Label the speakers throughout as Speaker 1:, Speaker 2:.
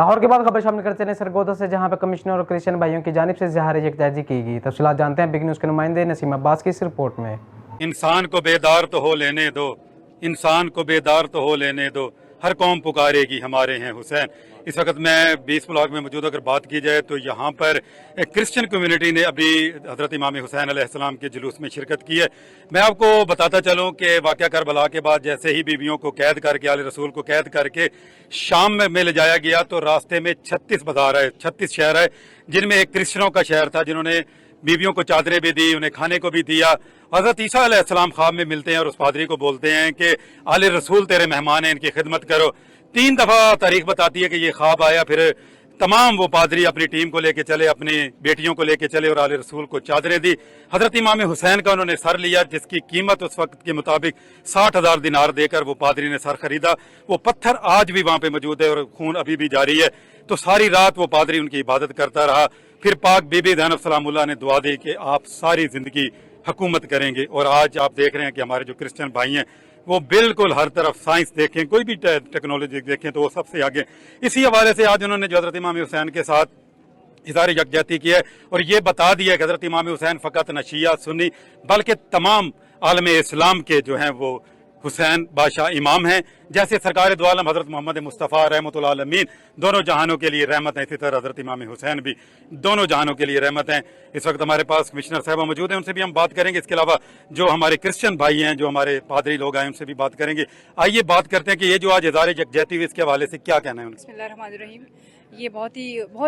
Speaker 1: लाहौर के बाद खबर शामिल करते हैं सरगोदा से, जहां पर कमिश्नर और क्रिश्चियन भाइयों की जानिब से इज़हार यकजहती की गई। तफसीलात जानते हैं बिग न्यूज़ के नुमाइंदे नसीम अब्बास की इस रिपोर्ट में।
Speaker 2: इंसान को बेदार तो हो लेने दो, इंसान को बेदार तो हो लेने दो, हर कौम पुकारेगी हमारे हैं हुसैन। इस वक्त मैं 20 ब्लॉक में मौजूद, अगर बात की जाए तो यहाँ पर एक क्रिश्चियन कम्युनिटी ने अभी हज़रत इमाम हुसैन अलैहिस्सलाम के जुलूस में शिरकत की है। मैं आपको बताता चलूँ कि वाक़या करबला के बाद जैसे ही बीवियों को कैद करके, आले रसूल को कैद करके शाम में ले जाया गया, तो रास्ते में 36 बाजार आए, 36 शहर आए, जिनमें एक क्रिश्चियनों का शहर था, जिन्होंने बीवियों को चादरें भी दी, उन्हें खाने को भी दिया। हज़रत ईसा अलैहिस्सलाम ख्वाब में मिलते हैं और उस पादरी को बोलते हैं कि आले रसूल तेरे मेहमान हैं, इनकी खिदमत करो। 3 दफ़ा तारीख बताती है कि ये ख्वाब आया। फिर तमाम वो पादरी अपनी टीम को लेके चले, अपनी बेटियों को लेके चले और आले रसूल को चादरें दी। हज़रत इमाम हुसैन का उन्होंने सर लिया, जिसकी कीमत उस वक्त के मुताबिक 60,000 दिनार देकर वो पादरी ने सर खरीदा। वो पत्थर आज भी वहाँ पे मौजूद है और खून अभी भी जारी है। तो सारी रात वो पादरी उनकी इबादत करता रहा। फिर पाक बीबी ज़ैनब सलामुल्लाह ने दुआ दी कि आप सारी ज़िंदगी हुकूमत करेंगे। और आज आप देख रहे हैं कि हमारे जो क्रिश्चियन भाई हैं वो बिल्कुल हर तरफ, साइंस देखें, कोई भी टेक्नोलॉजी देखें तो वो सबसे आगे। इसी हवाले से आज उन्होंने जो हज़रत इमाम हुसैन के साथ इज़हार यकजहती की है और ये बता दिया कि हज़रत इमाम हुसैन फ़कत न शिया सुन्नी बल्कि तमाम आलम इस्लाम के जो हैं वो हुसैन बादशाह इमाम हैं। जैसे सरकार दो आलम हज़रत मोहम्मद मुस्तफ़ा रहमतुल आलमीन दोनों जहानों के लिए रहमत हैं, इसी तरह हज़रत इमाम हुसैन भी दोनों जहानों के लिए रहमत हैं। इस वक्त हमारे पास कमिश्नर साहबा मौजूद हैं, उनसे भी हम बात करेंगे। इसके अलावा जो हमारे क्रिश्चियन भाई हैं, जो हमारे पादरी लोग आए, उनसे भी बात करेंगे। आइए बात करते हैं कि ये जो आज इज़हार यकजहती हुई, इसके हवाले से क्या कहना है उनका।
Speaker 3: बिस्मिल्लाहिर्रहमानिर्रहीम। ये बहुत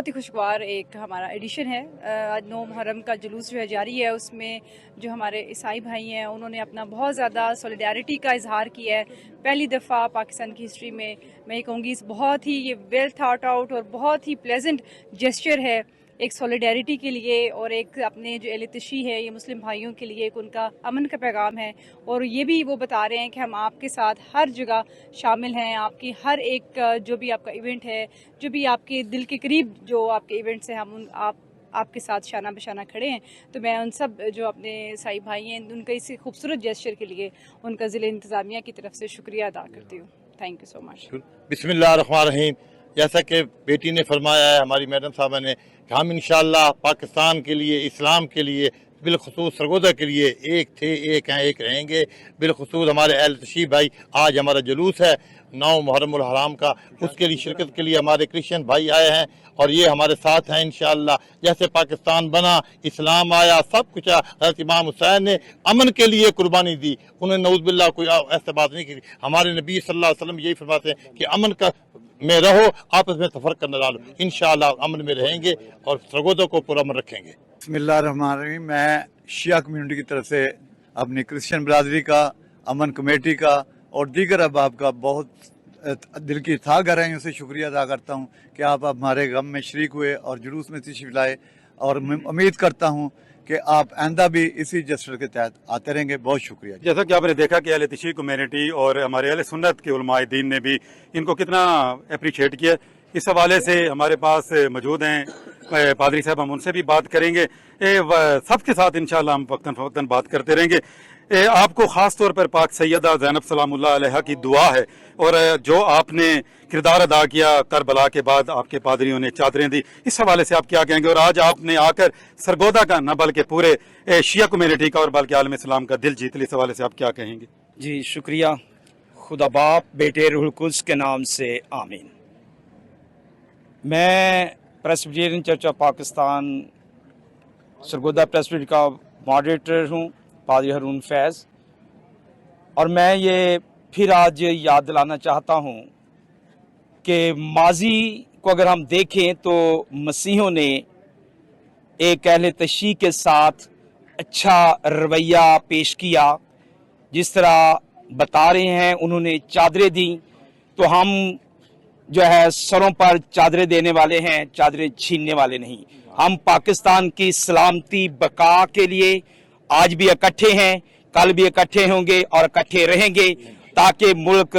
Speaker 3: ही खुशगवार एक हमारा एडिशन है। आज 9 मुहर्रम का जुलूस जो है जारी है, उसमें जो हमारे ईसाई भाई हैं उन्होंने अपना बहुत ज़्यादा सॉलिडारिटी का इजहार किया है। पहली दफ़ा पाकिस्तान की हिस्ट्री में मैं ये कहूँगी बहुत ही ये वेल थॉट आउट और बहुत ही प्लेजेंट जेस्चर है, एक सॉलिडारिटी के लिए और एक अपने जो अहले तशी है ये मुस्लिम भाइयों के लिए एक उनका अमन का पैगाम है। और ये भी वो बता रहे हैं कि हम आपके साथ हर जगह शामिल हैं, आपकी हर एक जो भी आपका इवेंट है, जो भी आपके दिल के करीब जो आपके इवेंट्स हैं, हम आपके साथ शाना बशाना खड़े हैं। तो मैं उन सब जो अपने ईसाई भाई हैं उनका इस खूबसूरत जेस्चर के लिए उनका ज़िले इंतज़ामिया की तरफ से शुक्रिया अदा करती हूँ। Thank you so much.
Speaker 4: बिस्मिल्लाहिर्रहमानिर्रहीम। जैसा कि बेटी ने फरमाया है, हमारी मैडम साहबा ने, कि हम इंशाअल्लाह पाकिस्तान के लिए, इस्लाम के लिए, बिलखुसूस सरगोदा के लिए एक थे, एक हैं, एक रहेंगे। बिलखुसूस हमारे अहल तशीफ भाई, आज हमारा जुलूस है 9 मुहर्रमुल हराम का, उसके लिए शिरकत के लिए हमारे क्रिश्चियन भाई आए हैं और ये हमारे साथ हैं इंशाअल्लाह। जैसे पाकिस्तान बना, इस्लाम आया, सब कुछ आया, हज़रत इमाम हुसैन ने अमन के लिए कुर्बानी दी। उन्होंने नऊज़ कोई ऐसा बात नहीं की। हमारे नबी सल्लल्लाहु अलैहि वसल्लम यही फरमाते हैं कि अमन का में रहो, आपस में तफरक न डालो। इंशाअल्लाह अमन में रहेंगे और सरगोदा को पूरा अमन रखेंगे।
Speaker 5: बिस्मिल्लाहिर्रहमानिर्रहीम। मैं शिया कम्युनिटी की तरफ से अपनी क्रिश्चियन बरादरी का, अमन कमेटी का और दीगर अहबाब का बहुत दिल की गहराइयों से शुक्रिया अदा करता हूँ कि आप हमारे गम में शरीक हुए और जुलूस में तशरीफ लाए। और मैं उम्मीद करता हूँ कि आप आइंदा भी इसी जस्टर के तहत आते रहेंगे। बहुत शुक्रिया।
Speaker 2: जैसा कि आपने देखा कि अहले तशी कम्युनिटी और हमारे अहले सुन्नत के उलमाए दीन ने भी इनको कितना अप्रिशिएट किया। इस हवाले से हमारे पास मौजूद हैं पादरी साहब, हम उनसे भी बात करेंगे। सबके साथ इंशाअल्लाह हम वक्तन फवक्तन बात करते रहेंगे। आपको ख़ास तौर पर पाक सैयदा ज़ैनब सलामुल्लाह अलैहा की दुआ है और जो आपने किरदार अदा किया करबला के बाद, आपके पादरियों ने चादरें दी, इस हवाले से आप क्या कहेंगे? और आज आपने आकर सरगोदा का न बल्कि पूरे शिया कम्युनिटी का और बल्कि आलम इस्लाम का दिल जीत लिया, इस हवाले से आप क्या कहेंगे?
Speaker 6: जी शुक्रिया। खुदा बाप, बेटे, रूहुल कुद्स के नाम से आमीन। मैं Presbyterian church of Pakistan Sargodha presbytery का मॉडरेटर हूँ, पादरी हारून फैज़। और मैं ये फिर आज याद दिलाना चाहता हूँ कि माजी को अगर हम देखें तो मसीहों ने एक अहले तशी के साथ अच्छा रवैया पेश किया। जिस तरह बता रहे हैं उन्होंने चादरें दी, तो हम जो है सरों पर चादरें देने वाले हैं, चादरें छीनने वाले नहीं। हम पाकिस्तान की सलामती बका के लिए आज भी इकट्ठे हैं, कल भी इकट्ठे होंगे और इकट्ठे रहेंगे ताकि मुल्क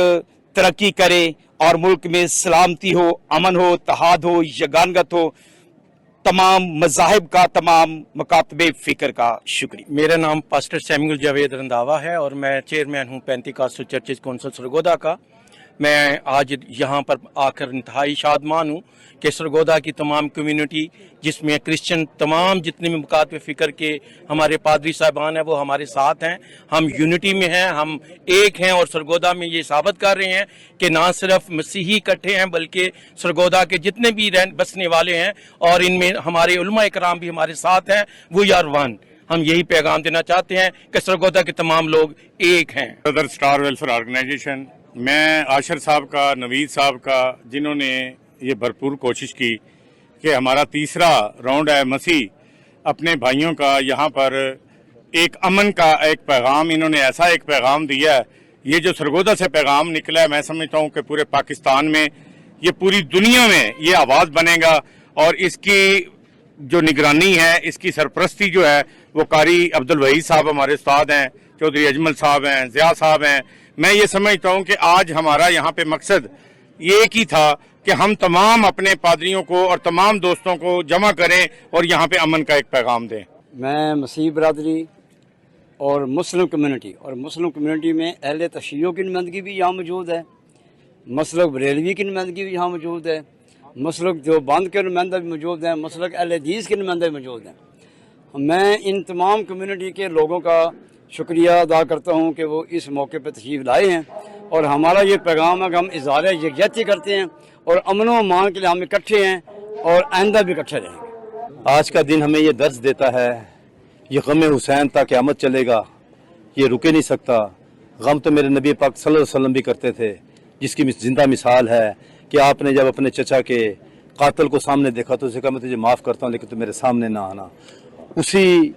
Speaker 6: तरक्की करे और मुल्क में सलामती हो, अमन हो, इत्तेहाद हो, यगानगत हो, तमाम मज़ाहिब का, तमाम मकातबे फ़िक्र का। शुक्रिया।
Speaker 7: मेरा नाम पास्टर सैमुअल जावेद रंधावा है और मैं चेयरमैन हूँ पेंटिकॉस्टल चर्चेज काउंसिल सरगोदा का। मैं आज यहाँ पर आकर इंतहाई शादमान हूँ कि सरगोदा की तमाम कम्युनिटी, जिसमें क्रिश्चियन तमाम जितने भी मौक़ात पे फ़िक्र के हमारे पादरी साहबान हैं वो हमारे साथ हैं। हम यूनिटी में हैं, हम एक हैं और सरगोदा में ये साबित कर रहे हैं कि ना सिर्फ मसीही इकट्ठे हैं बल्कि सरगोदा के जितने भी बसने वाले हैं और इनमें हमारे उलमा इकराम भी हमारे साथ हैं। We are one. हम यही पैगाम देना चाहते हैं कि सरगोदा के तमाम लोग एक हैं।
Speaker 8: सदर स्टार वेलफेयर ऑर्गेनाइजेशन, मैं आशर साहब का, नवीद साहब का, जिन्होंने ये भरपूर कोशिश की कि हमारा तीसरा राउंड है मसीह अपने भाइयों का, यहाँ पर एक अमन का एक पैगाम, इन्होंने ऐसा एक पैगाम दिया है। ये जो सरगोदा से पैगाम निकला है, मैं समझता हूँ कि पूरे पाकिस्तान में, ये पूरी दुनिया में ये आवाज़ बनेगा और इसकी जो निगरानी है, इसकी सरपरस्ती जो है वो कारी अब्दुल वहीद साहब हमारे उस्ताद हैं, चौधरी अजमल साहब हैं, ज़िया साहब हैं। मैं ये समझता हूँ कि आज हमारा यहाँ पे मकसद ये एक ही था कि हम तमाम अपने पादरियों को और तमाम दोस्तों को जमा करें और यहाँ पे अमन का एक पैगाम दें।
Speaker 9: मैं मसीह बरादरी और मुस्लिम कम्युनिटी में अहले तशय्यो की नुमाइंदगी भी यहाँ मौजूद है, मसलक बरेलवी की नुमाइंदगी भी यहाँ मौजूद है, मसलक देवबंद के नुमाइंदा भी मौजूद हैं, मसलक अहले हदीस के नुमाइंदा भी मौजूद हैं। मैं इन तमाम कम्युनिटी के लोगों का शुक्रिया अदा करता हूँ कि वो इस मौके पर तशरीफ़ लाए हैं और हमारा ये पैगाम है कि हम इज़हार यकजहती करते हैं और अमन व अमान के लिए हम इकट्ठे हैं और आइंदा भी इकट्ठे रहेंगे।
Speaker 10: आज का दिन हमें ये दर्ज देता है, ये गम हुसैन ता क़यामत चलेगा, ये रुके नहीं सकता। गम तो मेरे नबी पाक सल्लल्लाहु अलैहि वसल्लम भी करते थे, जिसकी ज़िंदा मिसाल है कि आपने जब अपने चचा के कातिल को सामने देखा तो उसे कहा मैं तुझे माफ़ करता हूँ लेकिन तो मेरे सामने ना आना। उसी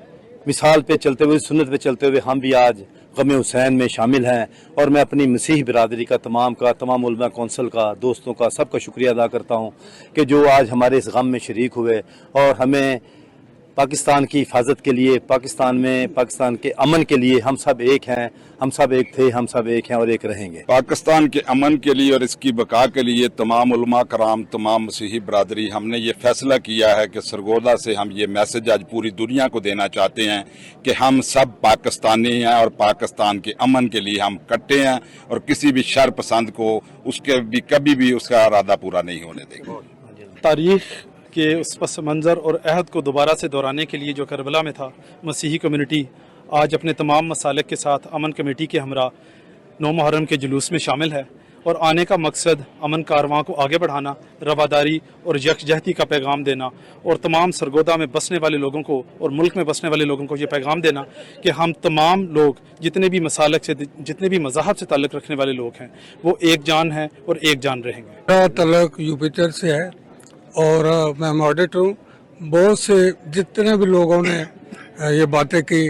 Speaker 10: मिसाल पे चलते हुए, सुन्नत पे चलते हुए हम भी आज गम हुसैन में शामिल हैं और मैं अपनी मसीह बिरादरी का तमाम उलमा कौंसल का, दोस्तों का, सबका शुक्रिया अदा करता हूँ कि जो आज हमारे इस गम में शरीक हुए और हमें पाकिस्तान की हिफाजत के लिए, पाकिस्तान के अमन के लिए हम सब एक हैं, हम सब एक थे, हम सब एक हैं और एक रहेंगे।
Speaker 11: पाकिस्तान के अमन के लिए और इसकी बका के लिए तमाम उलमा कराम, तमाम मसीही बरादरी, हमने ये फैसला किया है कि सरगोदा से हम ये मैसेज आज पूरी दुनिया को देना चाहते हैं कि हम सब पाकिस्तानी हैं और पाकिस्तान के अमन के लिए हम इकट्ठे हैं और किसी भी शर पसंद को उसके भी कभी भी उसका इरादा पूरा नहीं होने देंगे।
Speaker 12: तारीख के उस पस मंज़र और अहद को दोबारा से दोहराने के लिए जो करबला में था, मसीही कम्युनिटी आज अपने तमाम मसालिक के साथ अमन कमेटी के हमरा 9 मुहर्रम के जुलूस में शामिल है और आने का मकसद अमन कारवां को आगे बढ़ाना, रवादारी और यकजहती का पैगाम देना और तमाम सरगोदा में बसने वाले लोगों को और मुल्क में बसने वाले लोगों को ये पैगाम देना कि हम तमाम लोग जितने भी मसालिक से, जितने भी मज़हब से ताल्लुक़ रखने वाले लोग हैं, वो एक जान हैं और एक जान रहेंगे।
Speaker 13: मेरा तल्लुक़ यूपिटर से है और मैं मॉडरेटर हूँ। बहुत से जितने भी लोगों ने ये बातें की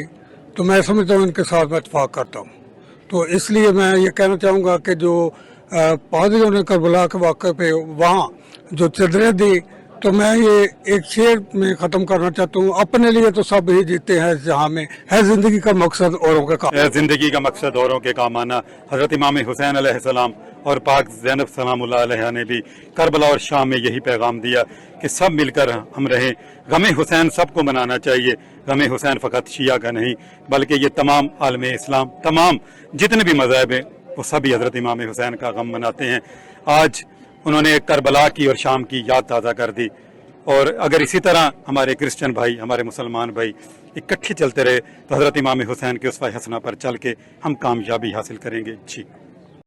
Speaker 13: तो मैं समझता हूँ इनके साथ मैं इत्तेफाक करता हूँ। तो इसलिए मैं ये कहना चाहूँगा कि जो पादरियों ने करबला के वाक़े पे वहाँ जो चदरें दी, तो मैं ये एक शेर में ख़त्म करना चाहता हूँ, अपने लिए तो सब ही जीते हैं जहाँ में है ज़िंदगी का मकसद औरों के काम।
Speaker 2: ज़िंदगी का मकसद औरों के काम आना। हज़रत इमाम हुसैन अलैहिस्सलाम और पाक ज़ैनब सलामुल्लाह अलैहा ने भी करबला और शाम में यही पैगाम दिया कि सब मिलकर हम रहें। गम हुसैन सबको मनाना चाहिए। गम हुसैन फ़कत शिया का नहीं बल्कि ये तमाम आलमे इस्लाम, तमाम जितने भी मज़हब हैं वो सभी हज़रत इमाम हुसैन का गम मनाते हैं। आज उन्होंने करबला की और शाम की याद ताज़ा कर दी और अगर इसी तरह हमारे क्रिश्चियन भाई, हमारे मुसलमान भाई इकट्ठे चलते रहे तो हज़रत इमाम हुसैन के उसवा हसना पर चल के हम कामयाबी हासिल करेंगे। जी।